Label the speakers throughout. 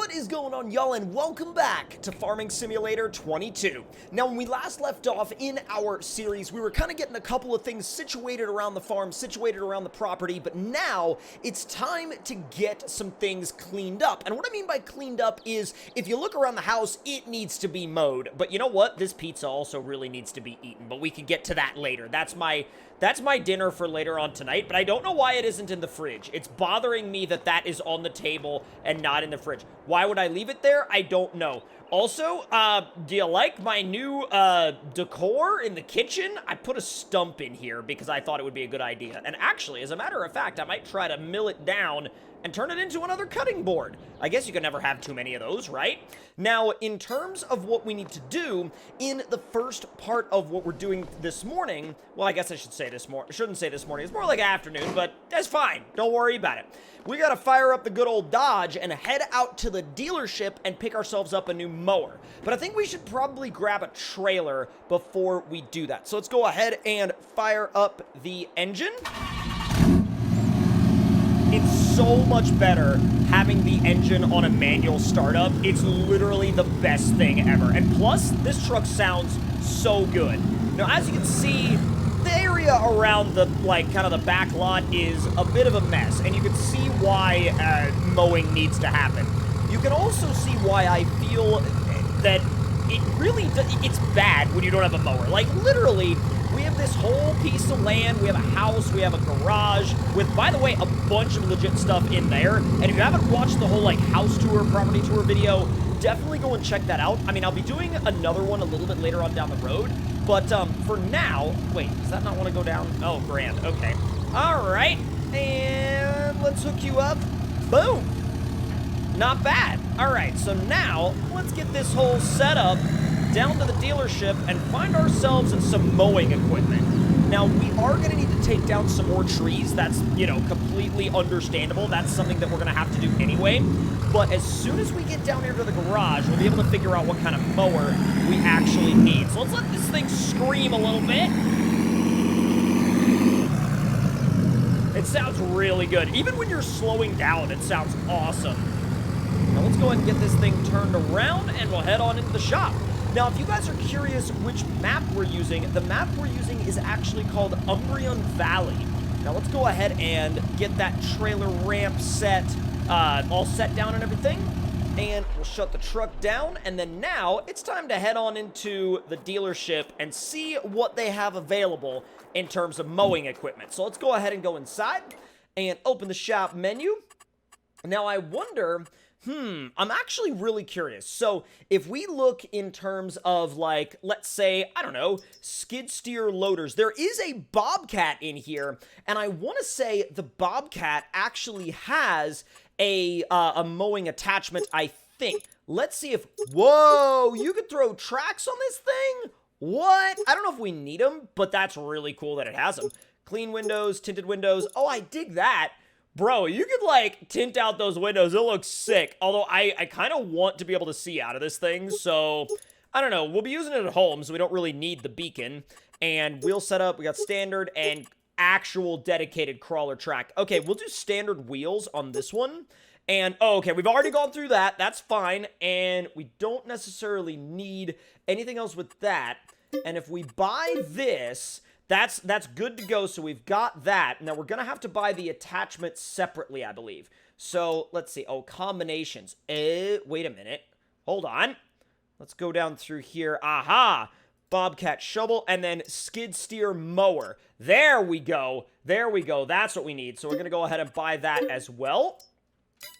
Speaker 1: What is going on, y'all, and welcome back to Farming Simulator 22. Now, when we last left off in our series, we were kind of getting a couple of things situated around the farm, situated around the property, but now it's time to get some things cleaned up. And what I mean by cleaned up is, if you look around the house, it needs to be mowed. But you know what? This pizza also really needs to be eaten, but we can get to that later. That's my dinner for later on tonight, but I don't know why it isn't in the fridge. It's bothering me that that is on the table and not in the fridge. Why would I leave it there? I don't know. Also, do you like my new decor in the kitchen? I put a stump in here because I thought it would be a good idea. And actually, as a matter of fact, I might try to mill it down and turn it into another cutting board. I guess you can never have too many of those, right? Now, in terms of what we need to do in the first part of what we're doing this morning, well, I guess I should say this morning. Shouldn't say this morning. It's more like afternoon, but that's fine. Don't worry about it. We gotta fire up the good old Dodge and head out to the dealership and pick ourselves up a new mower. But I think we should probably grab a trailer before we do that. So let's go ahead and fire up the engine. It's so much better having the engine on a manual startup. It's literally the best thing ever. And plus, this truck sounds so good. Now, as you can see, the area around the, kind of the back lot is a bit of a mess. And you can see why mowing needs to happen. You can also see why I feel that it really it's bad when you don't have a mower. Like, literally, we have this whole piece of land, we have a house, we have a garage, with, by the way, a bunch of legit stuff in there. And if you haven't watched the whole, house tour, property tour video, definitely go and check that out. I mean, I'll be doing another one a little bit later on down the road, but for now, wait, does that not want to go down? Oh, grand, okay. All right, and let's hook you up. Boom. Not bad. All right, so now let's get this whole setup down to the dealership and find ourselves some mowing equipment. Now, we are going to need to take down some more trees. That's, completely understandable. That's something that we're going to have to do anyway. But as soon as we get down here to the garage, we'll be able to figure out what kind of mower we actually need. So let's let this thing scream a little bit. It sounds really good. Even when you're slowing down, it sounds awesome. Now let's go ahead and get this thing turned around and we'll head on into the shop. Now, if you guys are curious which map we're using, the map we're using is actually called Umbrian Valley. Now, let's go ahead and get that trailer ramp set, all set down and everything. And we'll shut the truck down. And then now, it's time to head on into the dealership and see what they have available in terms of mowing equipment. So let's go ahead and go inside and open the shop menu. Now, I wonder... I'm actually really curious. So, if we look in terms of, let's say, I don't know, skid steer loaders, there is a Bobcat in here, and I want to say the Bobcat actually has a mowing attachment, I think. Let's see if, whoa, you could throw tracks on this thing? What? I don't know if we need them, but that's really cool that it has them. Clean windows, tinted windows. Oh, I dig that. Bro, you could, tint out those windows. It looks sick. Although, I kind of want to be able to see out of this thing, so... I don't know. We'll be using it at home, so we don't really need the beacon. And wheel setup, we got standard and actual dedicated crawler track. Okay, we'll do standard wheels on this one. And, oh, okay, we've already gone through that. That's fine. And we don't necessarily need anything else with that. And if we buy this... That's good to go, so we've got that. Now, we're going to have to buy the attachment separately, I believe. So, let's see. Oh, combinations. Wait a minute. Hold on. Let's go down through here. Aha! Bobcat shovel, and then skid steer mower. There we go. There we go. That's what we need. So, we're going to go ahead and buy that as well.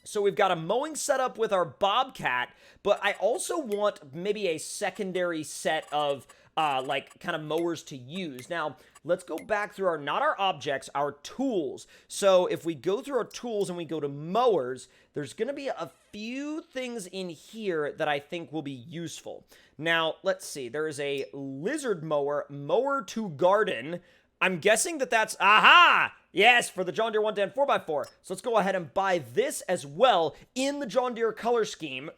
Speaker 1: So, we've got a mowing setup with our Bobcat, but I also want maybe a secondary set of... kind of mowers to use. Now, let's go back through not our objects, our tools. So if we go through our tools and we go to mowers, there's going to be a few things in here that I think will be useful. Now, let's see. There is a lizard mower, mower to garden. I'm guessing that that's, aha! Yes, for the John Deere 110 4x4. So let's go ahead and buy this as well in the John Deere color scheme.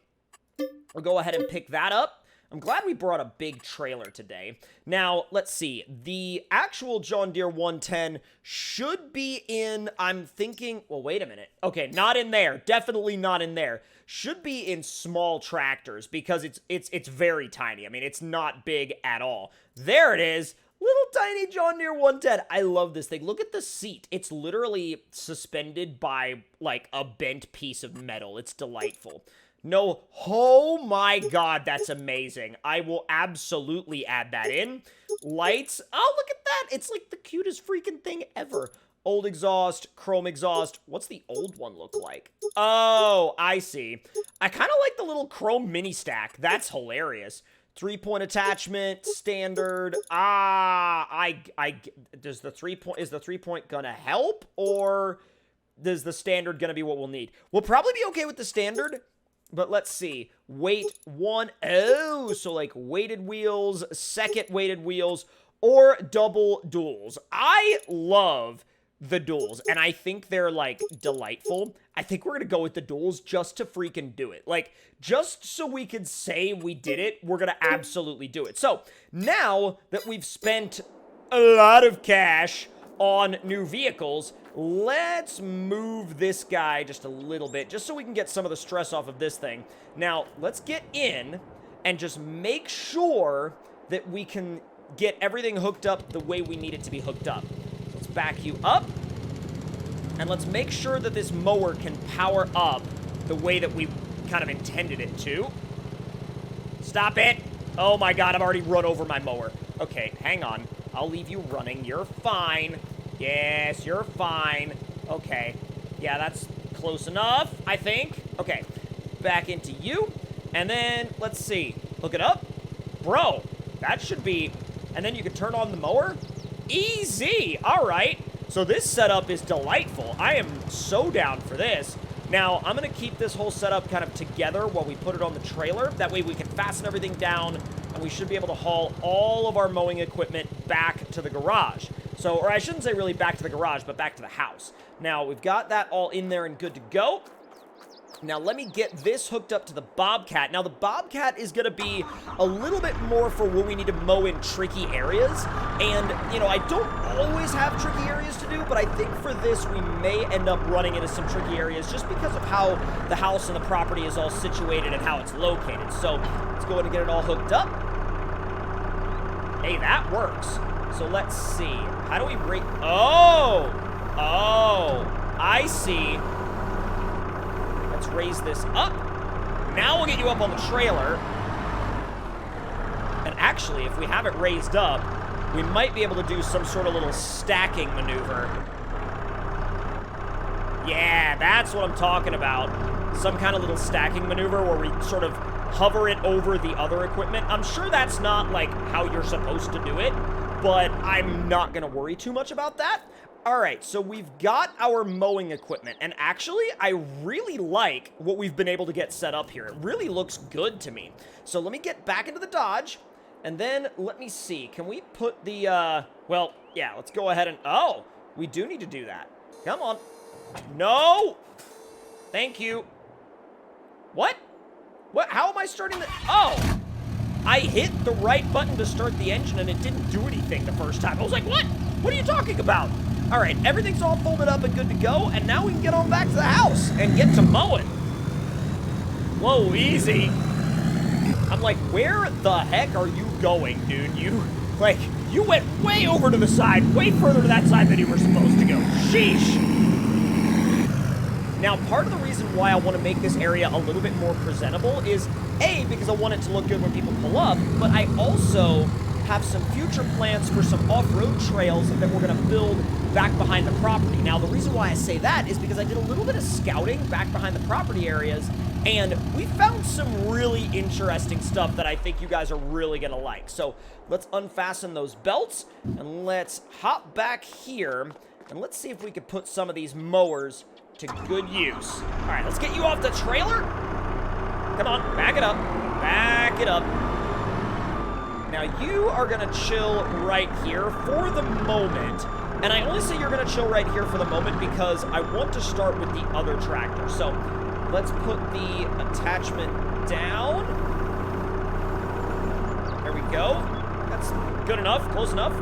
Speaker 1: We'll go ahead and pick that up. I'm glad we brought a big trailer today. Now, let's see. The actual John Deere 110 should be in, I'm thinking, well, wait a minute. Okay, not in there. Definitely not in there. Should be in small tractors because it's very tiny. I mean, it's not big at all. There it is. Little tiny John Deere 110. I love this thing. Look at the seat. It's literally suspended by, like, a bent piece of metal. It's delightful. No, oh my god, that's amazing. I will absolutely add that in. Lights. Oh, look at that. It's like the cutest freaking thing ever. Old exhaust, chrome exhaust. What's the old one look like? Oh, I see. I kind of like the little chrome mini stack. That's hilarious. 3-point attachment, standard. Does the 3-point, is the 3-point gonna help, or is the standard gonna be what we'll need? We'll probably be okay with the standard, but let's see. Weight 1. Oh, so like weighted wheels, second weighted wheels, or double duals. I love the duals, and I think they're, like, delightful. I think we're gonna go with the duals just to freaking do it. Like, just so we could say we did it, we're gonna absolutely do it. So, now that we've spent a lot of cash on new vehicles, let's move this guy just a little bit, just so we can get some of the stress off of this thing. Now, let's get in and just make sure that we can get everything hooked up the way we need it to be hooked up. Let's back you up, and let's make sure that this mower can power up the way that we kind of intended it to. Stop it. Oh my god, I've already run over my mower. Okay, hang on. I'll leave you running. You're fine. Yes, you're fine. Okay. Yeah, that's close enough, I think. Okay, back into you, and then, let's see. Hook it up. Bro, that should be... And then you can turn on the mower. Easy! Alright, so this setup is delightful. I am so down for this. Now, I'm going to keep this whole setup kind of together while we put it on the trailer. That way we can fasten everything down, and we should be able to haul all of our mowing equipment back to the garage. So, or I shouldn't say really back to the garage, but back to the house. Now, we've got that all in there and good to go. Now, let me get this hooked up to the Bobcat. Now, the Bobcat is going to be a little bit more for when we need to mow in tricky areas. And, you know, I don't always have tricky areas to do, but I think for this, we may end up running into some tricky areas just because of how the house and the property is all situated and how it's located. So, let's go ahead and get it all hooked up. Hey, that works. So, let's see. How do we rate... Oh, I see. Let's raise this up. Now we'll get you up on the trailer. And actually, if we have it raised up, we might be able to do some sort of little stacking maneuver. Yeah, that's what I'm talking about. Some kind of little stacking maneuver where we sort of hover it over the other equipment. I'm sure that's not, like, how you're supposed to do it, but I'm not going to worry too much about that. All right, so we've got our mowing equipment, and actually, I really like what we've been able to get set up here. It really looks good to me. So let me get back into the Dodge, and then let me see. Can we put the, well, yeah, let's go ahead and, oh, we do need to do that. Come on. No! Thank you. What? What? How am I starting the, oh! I hit the right button to start the engine, and it didn't do anything the first time. I was like, what? What are you talking about? All right, everything's all folded up and good to go, and now we can get on back to the house and get to mowing. Whoa, easy. I'm like, where the heck are you going, dude? You went way over to the side, way further to that side than you were supposed to go. Sheesh. Now, part of the reason why I want to make this area a little bit more presentable is, A, because I want it to look good when people pull up, but I also have some future plans for some off-road trails that we're going to build back behind the property. Now, the reason why I say that is because I did a little bit of scouting back behind the property areas, and we found some really interesting stuff that I think you guys are really going to like. So let's unfasten those belts, and let's hop back here, and let's see if we can put some of these mowers to good use. All right, let's get you off the trailer. Come on, back it up. Back it up. Now, you are going to chill right here for the moment. And I only say you're going to chill right here for the moment because I want to start with the other tractor. So, let's put the attachment down. go. That's good enough, close enough.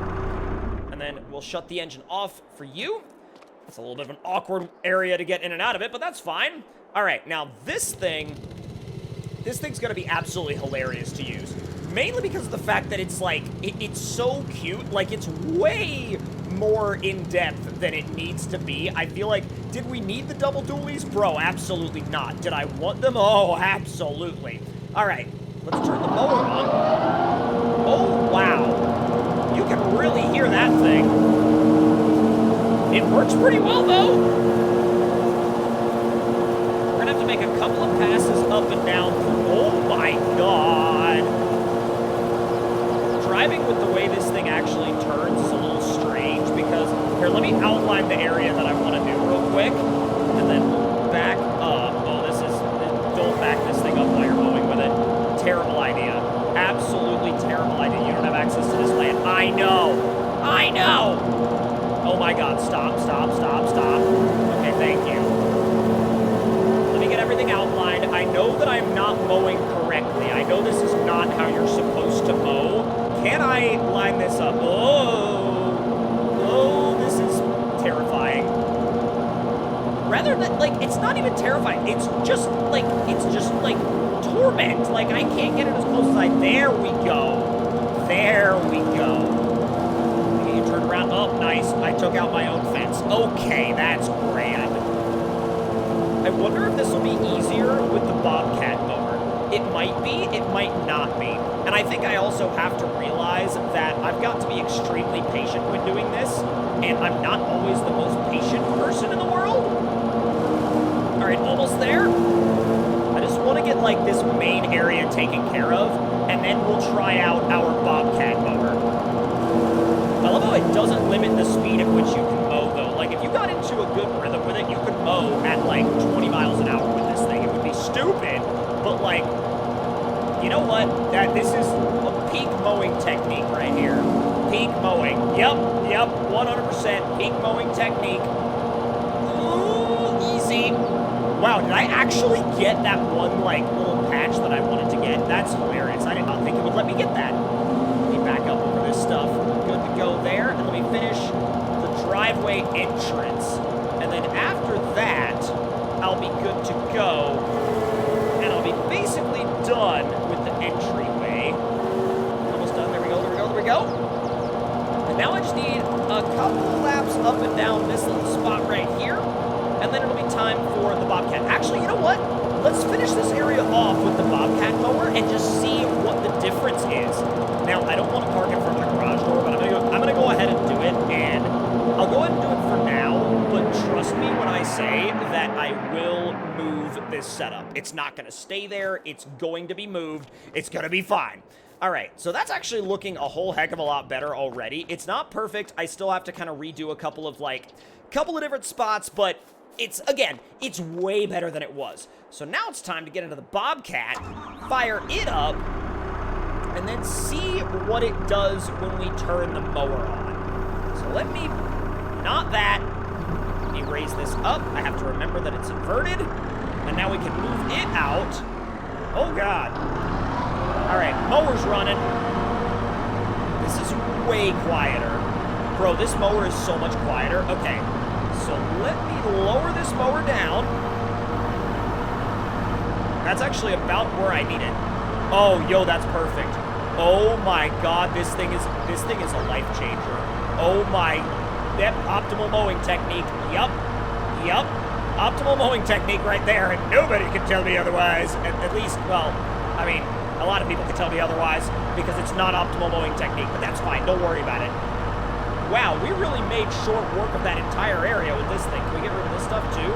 Speaker 1: And then we'll shut the engine off for you. It's a little bit of an awkward area to get in and out of it, but that's fine. All right, now this thing's gonna be absolutely hilarious to use. Mainly because of the fact that it's like, it's so cute. Like, it's way more in-depth than it needs to be. I feel like, did we need the double dualies? Bro, absolutely not. Did I want them? Oh, absolutely. All right, let's turn the mower on. Oh, wow. You can really hear that thing. It works pretty well, though. We're gonna have to make a couple of passes up and down. Oh, my God. Driving with the way this thing actually turns is a little strange because, here, let me outline the area that I want to do real quick, and then back up. Oh, don't back this thing up while you're mowing with it. Terrible idea. Absolutely terrible idea. You don't have access to this land. I know. I know. Oh my God, stop. Okay, thank you. Let me get everything outlined. I know that I'm not mowing correctly. I know this is not how you're supposed to mow. Can I line this up? Oh, this is terrifying. Rather than, like, it's not even terrifying. It's just like torment. Like, I can't get it as close as there we go. There we go. Okay, you turn around. Oh, nice. I took out my own fence. Okay, that's grand. I wonder if this will be easier with the Bobcat mower. It might be, it might not be. And I think I also have to realize that I've got to be extremely patient when doing this, and I'm not always the most patient person in the world. All right, almost there. I just want to get, like, this main area taken care of, and then we'll try out our Bobcat mower. I love how it doesn't limit the speed at which you can mow, though. Like, if you got into a good rhythm with it, you could mow at, like, 20 miles an hour with this thing. It would be stupid, but, like, you know what? This is a peak mowing technique right here. Peak mowing. Yep, 100% peak mowing technique. Ooh, easy. Wow, did I actually get that one, like, little patch that I wanted to get? That's hilarious. I did not think it would let me get that. Let me back up over this stuff. Good to go there. And let me finish the driveway entrance. And then after that, I'll be good to go. And I'll be basically done with the entryway. Almost done. There we go. And now I just need a couple laps up and down this little spot right here. And then it'll be time for the Bobcat. Actually, you know what? Let's finish this area off with the Bobcat mower and just see what the difference is. Now, I don't want to park in front of the garage door, but I'm gonna go ahead and do it, and I'll go ahead and do it for now, but trust me when I say that I will move this setup. It's not gonna stay there. It's going to be moved. It's gonna be fine. All right, so that's actually looking a whole heck of a lot better already. It's not perfect. I still have to kind of redo a couple of different spots, but it's way better than it was. So now it's time to get into the Bobcat, fire it up, and then see what it does when we turn the mower on. So let me, not that, let me raise this up. I have to remember that it's inverted, and now we can move it out. Oh God. All right, mower's running. This is way quieter. Bro, this mower is so much quieter. Okay, so let me lower this mower down. That's actually about where I need it. Oh, yo, that's perfect. Oh my God, this thing is a life changer. Oh my, yep, optimal mowing technique. Yup, optimal mowing technique right there, and nobody can tell me otherwise. At least, well, I mean, a lot of people can tell me otherwise because it's not optimal mowing technique, but that's fine. Don't worry about it. Wow, we really made short work of that entire area with this thing. Can we get rid of this stuff too?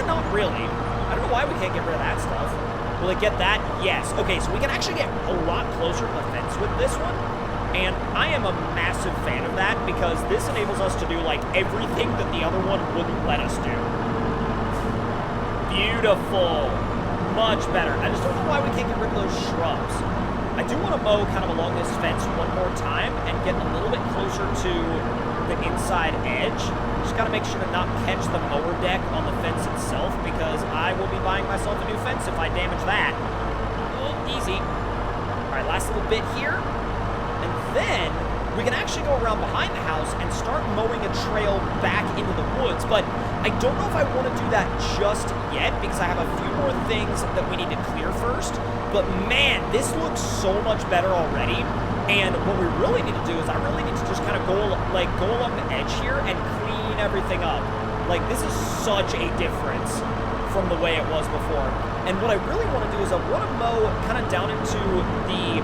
Speaker 1: Not really. I don't know why we can't get rid of that stuff. Will it get that? Yes. Okay, so we can actually get a lot closer to the fence with this one, and I am a massive fan of that because this enables us to do, like, everything that the other one wouldn't let us do. Beautiful. Much better. I just don't know why we can't get rid of those shrubs. I do want to mow kind of along this fence one more time and get a little bit closer to the inside edge. Just got to make sure to not catch the mower deck on the fence itself because I will be buying myself a new fence if I damage that. Oh, easy. All right, last little bit here, and then we can actually go around behind the house and start mowing a trail back into the woods. But I don't know if I want to do that just yet because I have a few more things that we need to clear first. But man, this looks so much better already. And what we really need to do is I really need to just kind of go along the edge here and clean everything up. Like, this is such a difference from the way it was before. And what I really want to do is I want to mow kind of down into the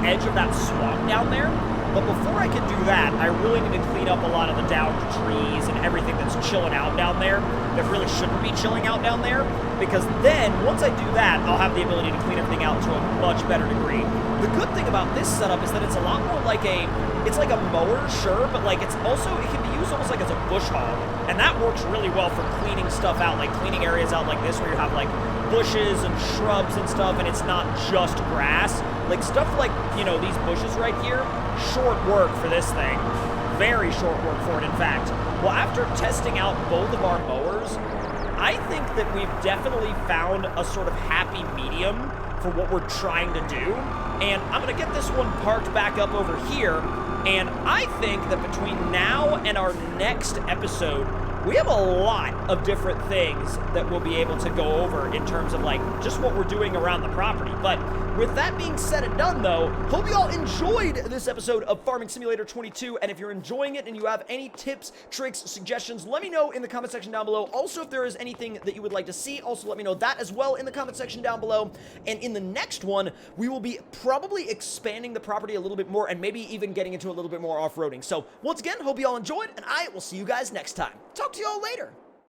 Speaker 1: edge of that swamp down there. But before I can do that, I really need to clean up a lot of the downed trees and everything that's chilling out down there that really shouldn't be chilling out down there. Because then, once I do that, I'll have the ability to clean everything out to a much better degree. The good thing about this setup is that it's a lot more like it's like a mower, sure, but like it can be used almost like as a bush hog. And that works really well for cleaning stuff out, like cleaning areas out like this where you have like bushes and shrubs and stuff, and it's not just grass. Like stuff like, you know, these bushes right here, short work for this thing. Very short work for it, in fact. Well, after testing out both of our mowers, I think that we've definitely found a sort of happy medium for what we're trying to do. And I'm going to get this one parked back up over here. And I think that between now and our next episode, we have a lot of different things that we'll be able to go over in terms of like just what we're doing around the property. But with that being said and done though, hope you all enjoyed this episode of Farming Simulator 22. And if you're enjoying it and you have any tips, tricks, suggestions, let me know in the comment section down below. Also, if there is anything that you would like to see, also let me know that as well in the comment section down below. And in the next one, we will be probably expanding the property a little bit more and maybe even getting into a little bit more off-roading. So once again, hope you all enjoyed, and I will see you guys next time. Talk to you all later.